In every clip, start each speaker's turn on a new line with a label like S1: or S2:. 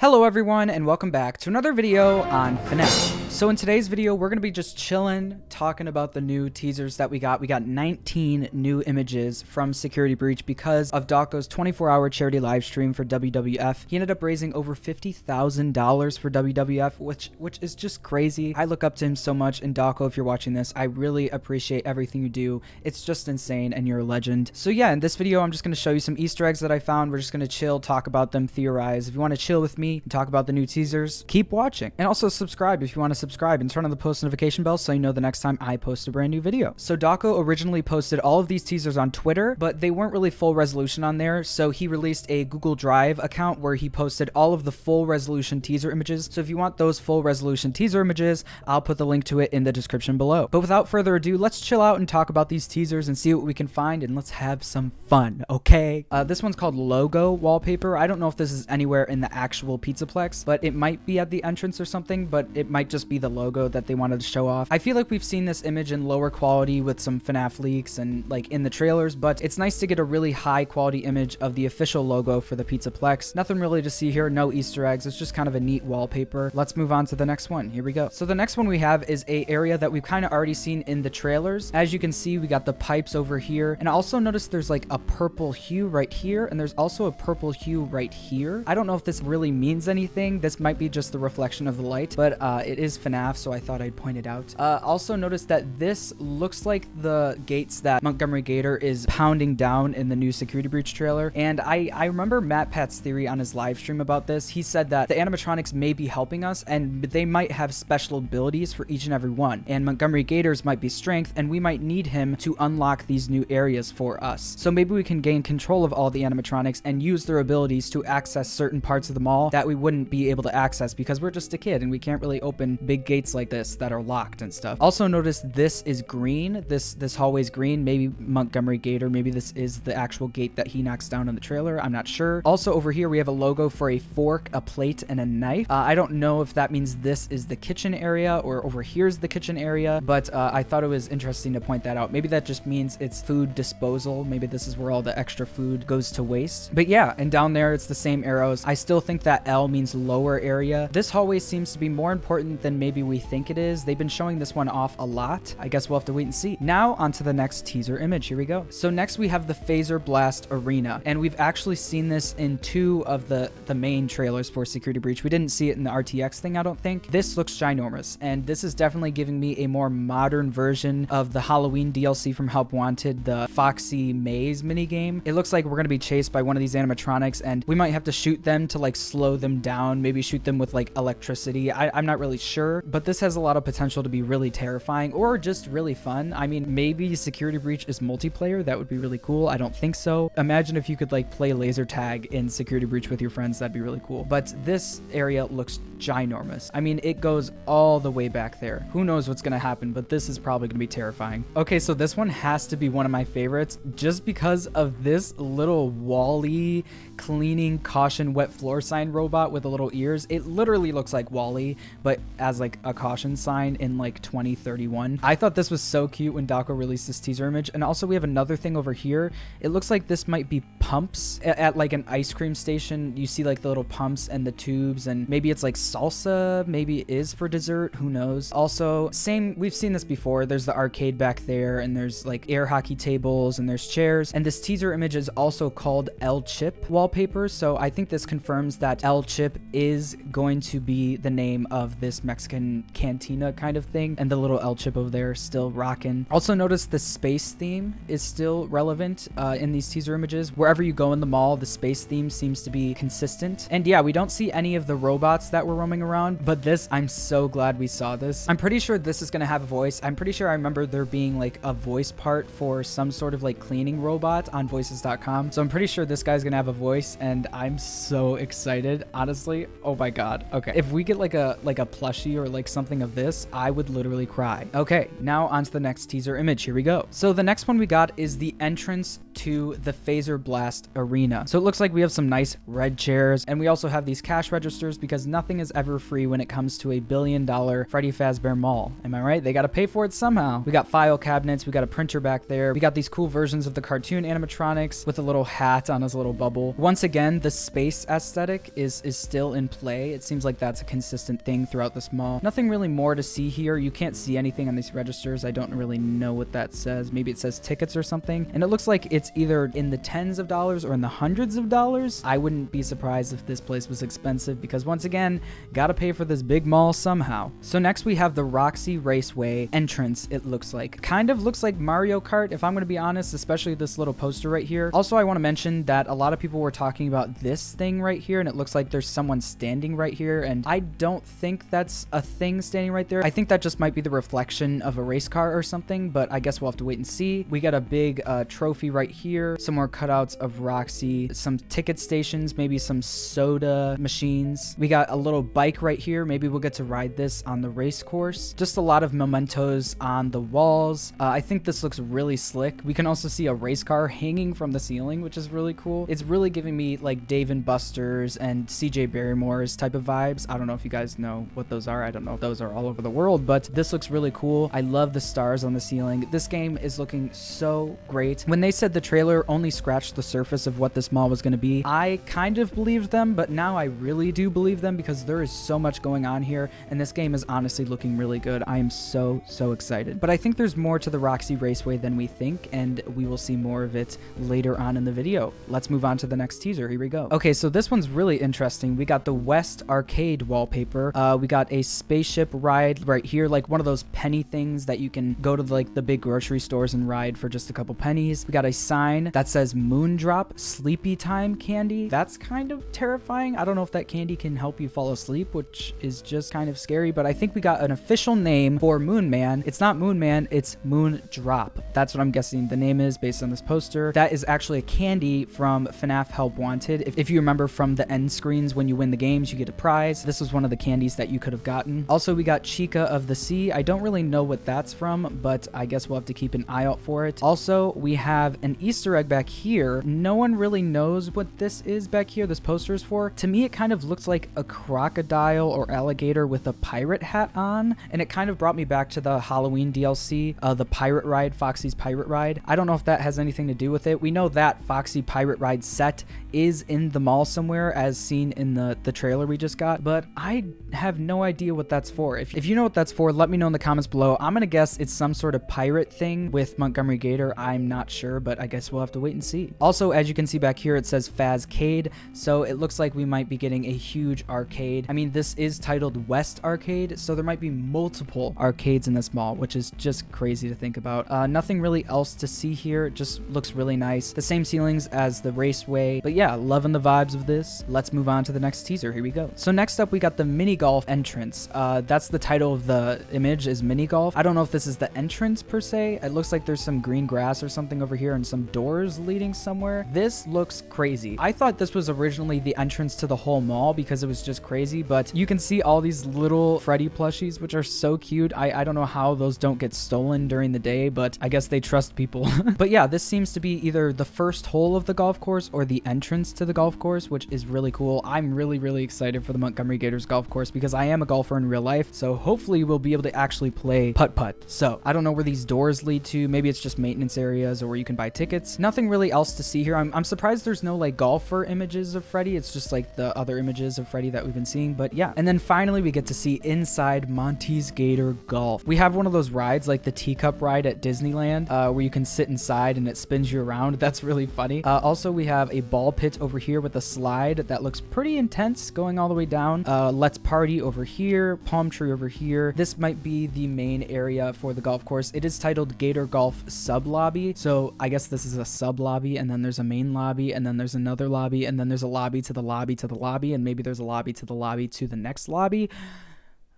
S1: Hello everyone and welcome back to another video on FNaF. So in today's video, we're going to be just chilling, talking about the new teasers that we got. We got 19 new images from Security Breach because of Dawko's 24-hour charity live stream for WWF. He ended up raising over $50,000 for WWF, which is just crazy. I look up to him so much, and Dawko, if you're watching this, I really appreciate everything you do. It's just insane and you're a legend. So yeah, in this video, I'm just going to show you some Easter eggs that I found. We're just going to chill, talk about them, theorize. If you want to chill with me and talk about the new teasers, keep watching. And also subscribe if you want to subscribe and turn on the post notification bell so you know the next time I post a brand new video. So Dawko originally posted all of these teasers on Twitter, but they weren't really full resolution on there, so he released a Google Drive account where he posted all of the full resolution teaser images. So if you want those full resolution teaser images, I'll put the link to it in the description below. But without further ado, let's chill out and talk about these teasers and see what we can find, and let's have some fun, okay? This one's called Logo Wallpaper. I don't know if this is anywhere in the actual Pizzaplex, but it might be at the entrance or something, but it might just be the logo that they wanted to show off. I feel like we've seen this image in lower quality with some FNaF leaks and like in the trailers, but it's nice to get a really high quality image of the official logo for the Pizzaplex. Nothing really to see here, no Easter eggs. It's just kind of a neat wallpaper. Let's move on to the next one. Here we go. So the next one we have is a area that we've kind of already seen in the trailers. As you can see, we got the pipes over here, and I also noticed there's like a purple hue right here, and there's also a purple hue right here. I don't know if this really means anything. This might be just the reflection of the light, but it is FNaF, so I thought I'd point it out. Also notice that this looks like the gates that Montgomery Gator is pounding down in the new Security Breach trailer, and I remember Matt Pat's theory on his live stream about this. He said that the animatronics may be helping us, and they might have special abilities for each and every one, and Montgomery Gator's might be strength, and we might need him to unlock these new areas for us. So maybe we can gain control of all the animatronics and use their abilities to access certain parts of the mall that we wouldn't be able to access because we're just a kid and we can't really open big gates like this that are locked and stuff. Also notice this is green. This hallway's green. Maybe Montgomery Gator, maybe this is the actual gate that he knocks down in the trailer. I'm not sure. Also over here we have a logo for a fork, a plate, and a knife. I don't know if that means this is the kitchen area or over here's the kitchen area, but I thought it was interesting to point that out. Maybe that just means it's food disposal. Maybe this is where all the extra food goes to waste. But yeah, and down there it's the same arrows. I still think that L means lower area. This hallway seems to be more important than maybe we think it is. They've been showing this one off a lot. I guess we'll have to wait and see. Now on to the next teaser image. Here we go. So next we have the Phaser Blast Arena, and we've actually seen this in two of the main trailers for Security Breach. We didn't see it in the RTX thing, I don't think. This looks ginormous, and this is definitely giving me a more modern version of the Halloween DLC from Help Wanted, the Foxy Maze minigame. It looks like we're going to be chased by one of these animatronics, and we might have to shoot them to like slow them down, maybe shoot them with like electricity. I'm not really sure, but this has a lot of potential to be really terrifying or just really fun. I mean, maybe Security Breach is multiplayer. That would be really cool. I don't think so. Imagine if you could like play laser tag in Security Breach with your friends. That'd be really cool. But this area looks ginormous. I mean, it goes all the way back there. Who knows what's going to happen, but this is probably going to be terrifying. Okay, so this one has to be one of my favorites just because of this little Wall-E cleaning caution wet floor sign robot with the little ears. It literally looks like Wall-E, but as like a caution sign in like 2031. I thought this was so cute when Dawko released this teaser image. And also we have another thing over here. It looks like this might be pumps at like an ice cream station. You see like the little pumps and the tubes, and maybe it's like salsa, maybe it is for dessert, who knows. Also, same, we've seen this before. There's the arcade back there, and there's like air hockey tables, and there's chairs. And this teaser image is also called El Chip wallpaper, so I think this confirms that El Chip is going to be the name of this Mexican cantina kind of thing, and the little El Chip over there still rocking. Also notice the space theme is still relevant in these teaser images. Wherever you go in the mall, the space theme seems to be consistent. And yeah, we don't see any of the robots that were roaming around, but this, I'm so glad we saw this. I'm pretty sure this is going to have a voice. I'm pretty sure I remember there being like a voice part for some sort of like cleaning robot on voices.com. So I'm pretty sure this guy's going to have a voice, and I'm so excited, honestly. Oh my God. Okay. If we get like a plushie or like something of this, I would literally cry. Okay, now on to the next teaser image. Here we go. So the next one we got is the entrance to the Phaser Blast Arena. So it looks like we have some nice red chairs, and we also have these cash registers because nothing is ever free when it comes to a $1 billion Freddy Fazbear Mall. Am I right? They got to pay for it somehow. We got file cabinets. We got a printer back there. We got these cool versions of the cartoon animatronics with a little hat on his little bubble. Once again, the space aesthetic is this is still in play. It seems like that's a consistent thing throughout this mall. Nothing really more to see here. You can't see anything on these registers. I don't really know what that says. Maybe it says tickets or something. And it looks like it's either in the tens of dollars or in the hundreds of dollars. I wouldn't be surprised if this place was expensive because once again, gotta pay for this big mall somehow. So next we have the Roxy Raceway entrance, it looks like. Kind of looks like Mario Kart, if I'm gonna be honest, especially this little poster right here. Also, I want to mention that a lot of people were talking about this thing right here, and it looks like there's someone standing right here, and I don't think that's a thing standing right there. I think that just might be the reflection of a race car or something, but I guess we'll have to wait and see. We got a big trophy right here, some more cutouts of Roxy, some ticket stations, maybe some soda machines. We got a little bike right here. Maybe we'll get to ride this on the race course. Just a lot of mementos on the walls. I think this looks really slick. We can also see a race car hanging from the ceiling, which is really cool. It's really giving me like Dave and Buster's and CJ Barrymore's type of vibes. I don't know if you guys know what those are. I don't know if those are all over the world, but this looks really cool. I love the stars on the ceiling. This game is looking so great. When they said the trailer only scratched the surface of what this mall was going to be, I kind of believed them, but now I really do believe them because there is so much going on here, and this game is honestly looking really good. I am so excited. But I think there's more to the Roxy Raceway than we think, and we will see more of it later on in the video. Let's move on to the next teaser. Here we go. Okay, so this one's really interesting. We got the West Arcade wallpaper. We got a spaceship ride right here, like one of those penny things that you can go to like the big grocery stores and ride for just a couple pennies. We got a sign that says Moondrop Sleepy Time Candy. That's kind of terrifying. I don't know if that candy can help you fall asleep, which is just kind of scary, but I think we got an official name for Moon Man. It's not Moon Man, it's Moondrop. That's what I'm guessing the name is based on this poster. That is actually a candy from FNaF Help Wanted. If you remember from the end screens, when you win the games, you get a prize. This was one of the candies that you could have gotten. Also, we got Chica of the Sea. I don't really know what that's from, but I guess we'll have to keep an eye out for it. Also, we have an Easter egg back here. No one really knows what this is back here, this poster is for. To me, it kind of looks like a crocodile or alligator with a pirate hat on, and it kind of brought me back to the Halloween DLC, the pirate ride, Foxy's pirate ride. I don't know if that has anything to do with it. We know that Foxy pirate ride set is in the mall somewhere as seen in the trailer we just got, but I have no idea what that's for. If you know what that's for, let me know in the comments below. I'm gonna guess it's some sort of pirate thing with Montgomery Gator. I'm not sure, but I guess we'll have to wait and see. Also, as you can see back here, it says Fazcade, so it looks like we might be getting a huge arcade. I mean, this is titled West Arcade, so there might be multiple arcades in this mall, which is just crazy to think about. Nothing really else to see here. It just looks really nice. The same ceilings as the Raceway, but yeah, loving the vibes of this. Let's move on to the next teaser. Here we go. So next up, we got the mini golf entrance. That's the title of the image, is mini golf. I don't know if this is the entrance per se. It looks like there's some green grass or something over here and some doors leading somewhere. This looks crazy. I thought this was originally the entrance to the whole mall because it was just crazy, but you can see all these little Freddy plushies, which are so cute. I don't know how those don't get stolen during the day, but I guess they trust people. But yeah, this seems to be either the first hole of the golf course or the entrance to the golf course, which is really cool. I'm really excited for the Montgomery Gators golf course because I am a golfer in real life, so hopefully we'll be able to actually play putt-putt. So I don't know where these doors lead to. Maybe it's just maintenance areas or where you can buy tickets. Nothing really else to see here. I'm surprised there's no like golfer images of Freddy. It's just like the other images of Freddy that we've been seeing, but yeah. And then finally we get to see inside Monty's Gator Golf. We have one of those rides like the teacup ride at Disneyland where you can sit inside and it spins you around. That's really funny. Also, we have a ball pit over here with a slide that looks pretty intense going all the way down. Let's Party over here, palm tree over here. This might be the main area for the golf course. It is titled Gator Golf Sub Lobby, so I guess this is a sub lobby, and then there's a main lobby, and then there's another lobby, and then there's a lobby to the lobby to the lobby, and maybe there's a lobby to the lobby to the next lobby.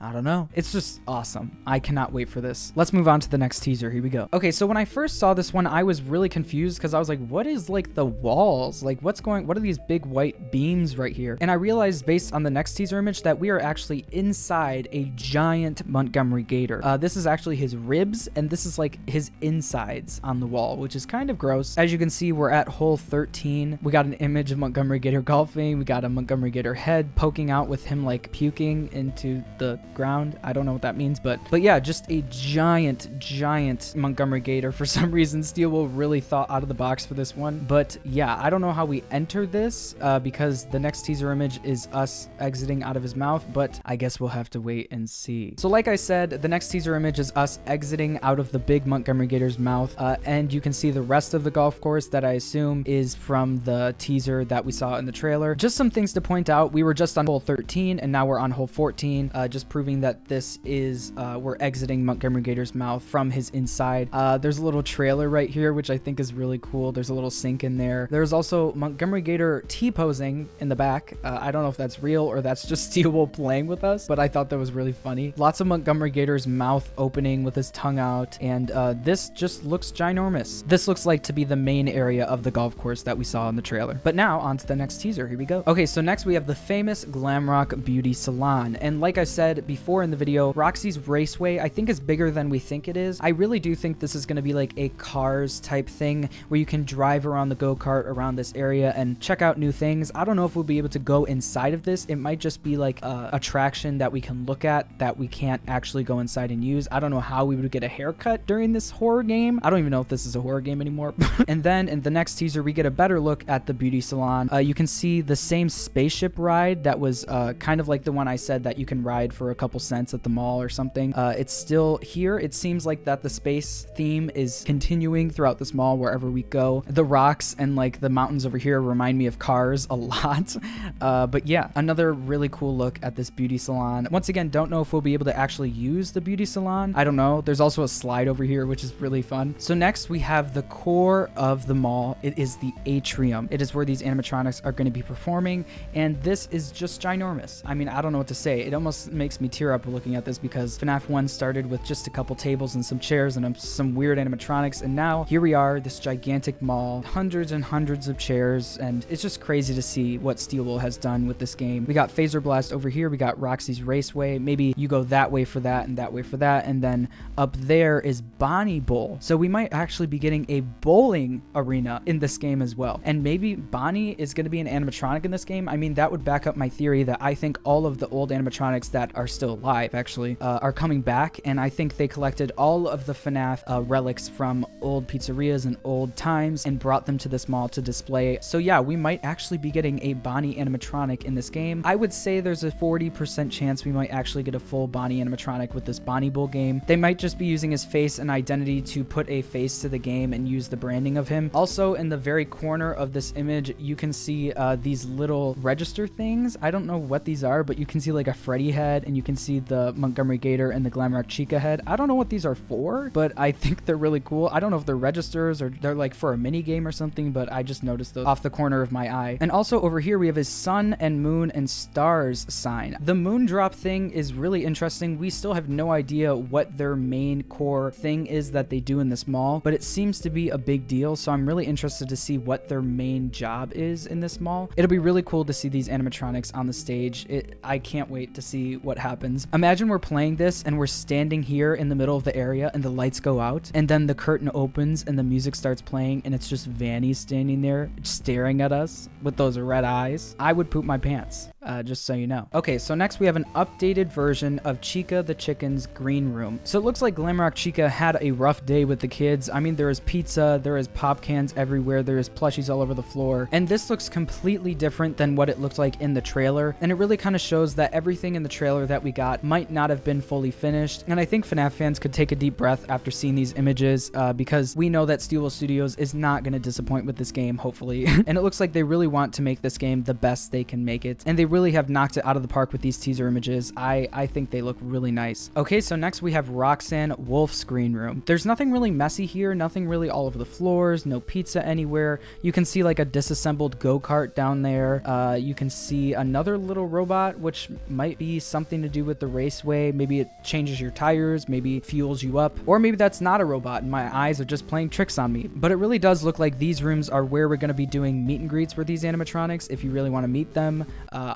S1: I don't know. It's just awesome. I cannot wait for this. Let's move on to the next teaser. Here we go. Okay, so when I first saw this one, I was really confused because I was like, what is like the walls? Like what are these big white beams right here? And I realized based on the next teaser image that we are actually inside a giant Montgomery Gator. This is actually his ribs, and this is like his insides on the wall, which is kind of gross. As you can see, we're at hole 13. We got an image of Montgomery Gator golfing. We got a Montgomery Gator head poking out with him like puking into the ground. I don't know what that means, but yeah, just a giant Montgomery Gator. For some reason, Steel will really thought out of the box for this one. But yeah, I don't know how we enter this because the next teaser image is us exiting out of his mouth, but I guess we'll have to wait and see. So like I said, the next teaser image is us exiting out of the big Montgomery Gator's mouth, and you can see the rest of the golf course that I assume is from the teaser that we saw in the trailer. Just some things to point out. We were just on hole 13 and now we're on hole 14, just proving that this is we're exiting Montgomery Gator's mouth from his inside. There's a little trailer right here, which I think is really cool. There's a little sink in there. There's also Montgomery Gator T-posing in the back. I don't know if that's real or that's just Steel playing with us, but I thought that was really funny. Lots of Montgomery Gator's mouth opening with his tongue out, and this just looks ginormous. This looks like to be the main area of the golf course that we saw in the trailer. But now on to the next teaser. Here we go. Okay, so next we have the famous Glamrock Beauty Salon, and like I said before in the video, Roxy's Raceway I think is bigger than we think it is. I really do think this is going to be like a Cars type thing where you can drive around the go-kart around this area and check out new things. I don't know if we'll be able to go inside of this. It might just be like a attraction that we can look at that we can't actually go inside and use. I don't know how we would get a haircut during this horror game. I don't even know if this is a horror game anymore. And then in the next teaser, we get a better look at the beauty salon. You can see the same spaceship ride that was kind of like the one I said that you can ride for a couple cents at the mall or something. It's still here. It seems like that the space theme is continuing throughout this mall wherever we go. The rocks and like the mountains over here remind me of Cars a lot. But yeah, another really cool look at this beauty salon. Once again, don't know if we'll be able to actually use the beauty salon. I don't know. There's also a slide over here, which is really fun. So next we have the core of the mall. It is the atrium. It is where these animatronics are going to be performing, and this is just ginormous. I mean, I don't know what to say. It almost makes me tear up looking at this because FNaF 1 started with just a couple tables and some chairs and some weird animatronics, and now here we are, this gigantic mall, hundreds and hundreds of chairs, and it's just crazy to see what Steelwool has done with this game. We got Phaser Blast over here. We got Roxy's Raceway. Maybe you go that way for that and that way for that, and then up there is Bonnie Bowl. So we might actually be getting a bowling arena in this game as well. And maybe Bonnie is going to be an animatronic in this game. I mean, that would back up my theory that I think all of the old animatronics that are still alive actually are coming back, and I think they collected all of the FNaF relics from old pizzerias and old times and brought them to this mall to display. So yeah, we might actually be getting a Bonnie animatronic in this game. I would say there's a 40% chance we might actually get a full Bonnie animatronic with this Bonnie Bowl game. They might just be using his face and identity to put a face to the game and use the branding of him. Also, in the very corner of this image, you can see these little register things. I don't know what these are, but you can see like a Freddy head, and you can see the Montgomery Gator and the Glamrock Chica head. I don't know what these are for, but I think they're really cool. I don't know if they're registers or they're like for a mini game or something, but I just noticed those off the corner of my eye. And also over here, we have his sun and moon and stars sign. The moon drop thing is really interesting. We still have no idea what their main core thing is that they do in this mall, but it seems to be a big deal. So I'm really interested to see what their main job is in this mall. It'll be really cool to see these animatronics on the stage. I can't wait to see what happens. Imagine we're playing this and we're standing here in the middle of the area and the lights go out and then the curtain opens and the music starts playing and it's just Vanny standing there staring at us with those red eyes. I would poop my pants, just so you know. Okay, so next we have an updated version of Chica the Chicken's green room. So it looks like Glamrock Chica had a rough day with the kids. I mean, there is pizza, there is pop cans everywhere, there is plushies all over the floor, and this looks completely different than what it looked like in the trailer, and it really kind of shows that everything in the trailer that we got might not have been fully finished. And I think FNaF fans could take a deep breath after seeing these images because we know that Steelwool Studios is not going to disappoint with this game, hopefully. And it looks like they really want to make this game the best they can make it, and they really have knocked it out of the park with these teaser images. I think they look really nice. Okay, so next we have Roxanne Wolf's green room. There's nothing really messy here, nothing really all over the floors, no pizza anywhere. You can see like a disassembled go-kart down there. You can see another little robot, which might be something to do with the raceway. Maybe it changes your tires, maybe fuels you up, or maybe that's not a robot and my eyes are just playing tricks on me. But it really does look like these rooms are where we're going to be doing meet and greets with these animatronics if you really want to meet them.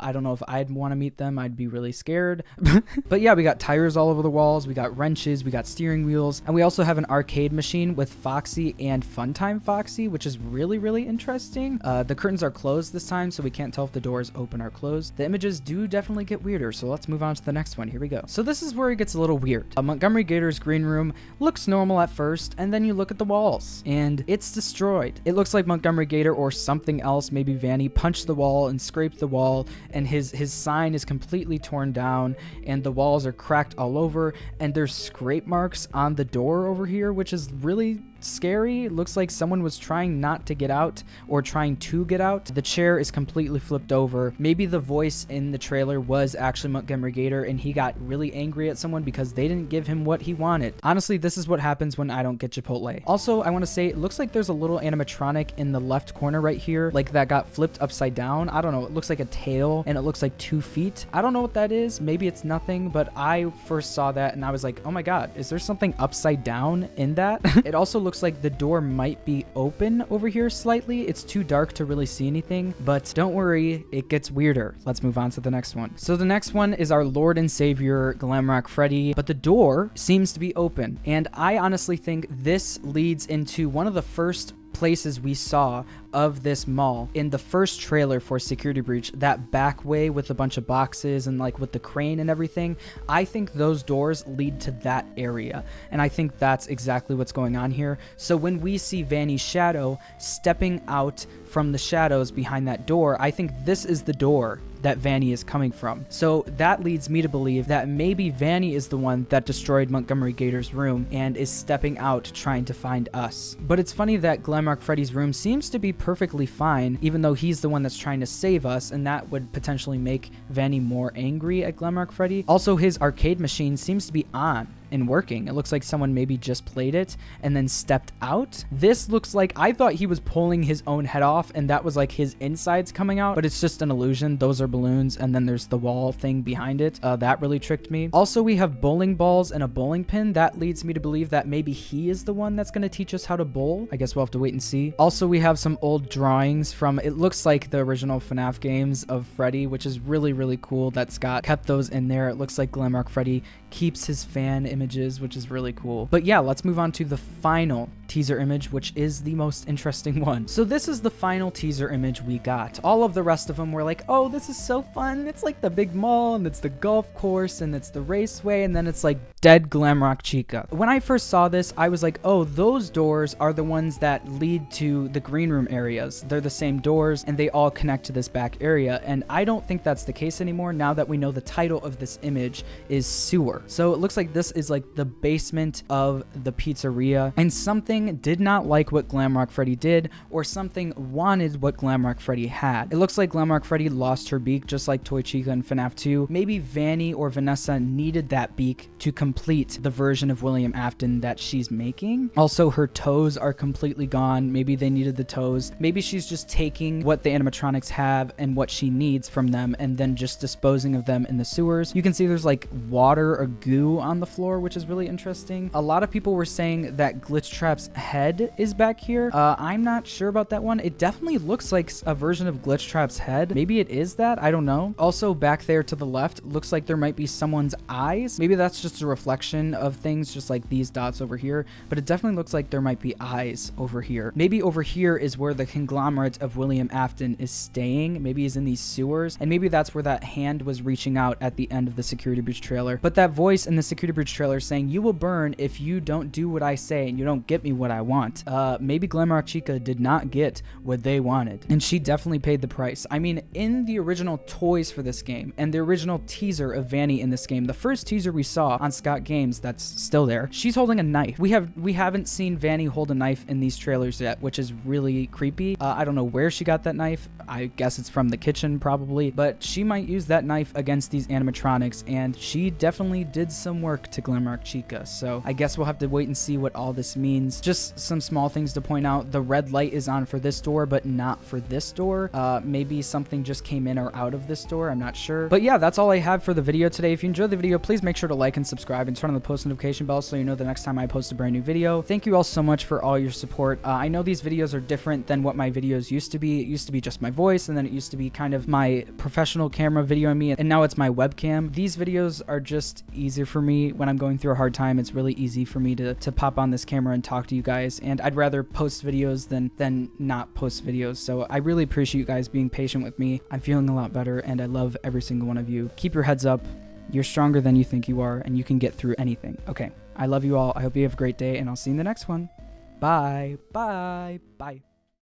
S1: I don't know if I'd want to meet them. I'd be really scared. But yeah, we got tires all over the walls. We got wrenches. We got steering wheels. And we also have an arcade machine with Foxy and Funtime Foxy, which is really, really interesting. The curtains are closed this time, so we can't tell if the doors open or closed. The images do definitely get weirder, so let's move on to the next one. Here we go. So this is where it gets a little weird. Montgomery Gator's green room looks normal at first, and then you look at the walls, and it's destroyed. It looks like Montgomery Gator or something else, maybe Vanny, punched the wall and scraped the wall, and his sign is completely torn down, and the walls are cracked all over, and there's scrape marks on the door over here, which is really scary. It looks like someone was trying not to get out or trying to get out. The chair is completely flipped over. Maybe the voice in the trailer was actually Montgomery Gator and he got really angry at someone because they didn't give him what he wanted. Honestly, this is what happens when I don't get Chipotle. Also, I want to say it looks like there's a little animatronic in the left corner right here, like that got flipped upside down. I don't know. It looks like a tail and it looks like 2 feet. I don't know what that is. Maybe it's nothing, but I first saw that and I was like, oh my God, is there something upside down in that? It also looks like the door might be open over here slightly. It's too dark to really see anything, but don't worry, it gets weirder. Let's move on to the next one. So the next one is our Lord and Savior Glamrock Freddy, but the door seems to be open, and I honestly think this leads into one of the first places we saw of this mall in the first trailer for Security Breach, that back way with a bunch of boxes and like with the crane and everything. I think those doors lead to that area, and I think that's exactly what's going on here. So when we see Vanny's shadow stepping out from the shadows behind that door, I think this is the door that Vanny is coming from. So that leads me to believe that maybe Vanny is the one that destroyed Montgomery Gator's room and is stepping out trying to find us. But it's funny that Glamrock Freddy's room seems to be perfectly fine, even though he's the one that's trying to save us, and that would potentially make Vanny more angry at Glamrock Freddy. Also, his arcade machine seems to be on and working. It looks like someone maybe just played it and then stepped out. This looks like, I thought he was pulling his own head off and that was like his insides coming out, but it's just an illusion. Those are balloons, and then there's the wall thing behind it. That really tricked me. Also, we have bowling balls and a bowling pin. That leads me to believe that maybe he is the one that's going to teach us how to bowl. I guess we'll have to wait and see. Also, we have some old drawings from, it looks like the original FNaF games of Freddy, which is really, really cool that Scott kept those in there. It looks like Glamrock Freddy keeps his fan images, which is really cool. But yeah, let's move on to the final teaser image, which is the most interesting one. So this is the final teaser image we got. All of the rest of them were like, oh, this is so fun. It's like the big mall, and it's the golf course, and it's the raceway, and then it's like dead Glamrock Chica. When I first saw this, I was like, oh, those doors are the ones that lead to the green room areas. They're the same doors, and they all connect to this back area, and I don't think that's the case anymore now that we know the title of this image is Sewer. So it looks like this is like the basement of the pizzeria, and something did not like what Glamrock Freddy did, or something wanted what Glamrock Freddy had. It looks like Glamrock Freddy lost her beak, just like Toy Chica in FNaF 2. Maybe Vanny or Vanessa needed that beak to complete the version of William Afton that she's making. Also, her toes are completely gone. Maybe they needed the toes. Maybe she's just taking what the animatronics have and what she needs from them and then just disposing of them in the sewers. You can see there's like water or goo on the floor, which is really interesting. A lot of people were saying that Glitchtrap's head is back here. I'm not sure about that one. It definitely looks like a version of Glitchtrap's head. Maybe it is that. I don't know. Also, back there to the left, looks like there might be someone's eyes. Maybe that's just a reflection of things, just like these dots over here, but it definitely looks like there might be eyes over here. Maybe over here is where the conglomerate of William Afton is staying. Maybe he's in these sewers, and maybe that's where that hand was reaching out at the end of the Security Breach trailer. But that voice in the Security Breach trailer saying, "You will burn if you don't do what I say and you don't get me what I want." Maybe Glamrock Chica did not get what they wanted, and she definitely paid the price. I mean, in the original toys for this game and the original teaser of Vanny in this game, the first teaser we saw on Scott Games that's still there, she's holding a knife. We haven't seen Vanny hold a knife in these trailers yet, which is really creepy. I don't know where she got that knife. I guess it's from the kitchen probably, but she might use that knife against these animatronics, and she definitely did some work to Glamrock Chica. So I guess we'll have to wait and see what all this means. Just some small things to point out. The red light is on for this door, but not for this door. Maybe something just came in or out of this door. I'm not sure. But yeah, that's all I have for the video today. If you enjoyed the video, please make sure to like and subscribe and turn on the post notification bell so you know the next time I post a brand new video. Thank you all so much for all your support. I know these videos are different than what my videos used to be. It used to be just my voice, and then it used to be kind of my professional camera videoing me, and now it's my webcam. These videos are just easier for me when I'm going through a hard time. It's really easy for me to pop on this camera and talk to you guys, and I'd rather post videos than not post videos. So I really appreciate you guys being patient with me. I'm feeling a lot better, and I love every single one of you. Keep your heads up. You're stronger than you think you are, and you can get through anything. Okay, I love you all. I hope you have a great day, and I'll see you in the next one. Bye. Bye. Bye.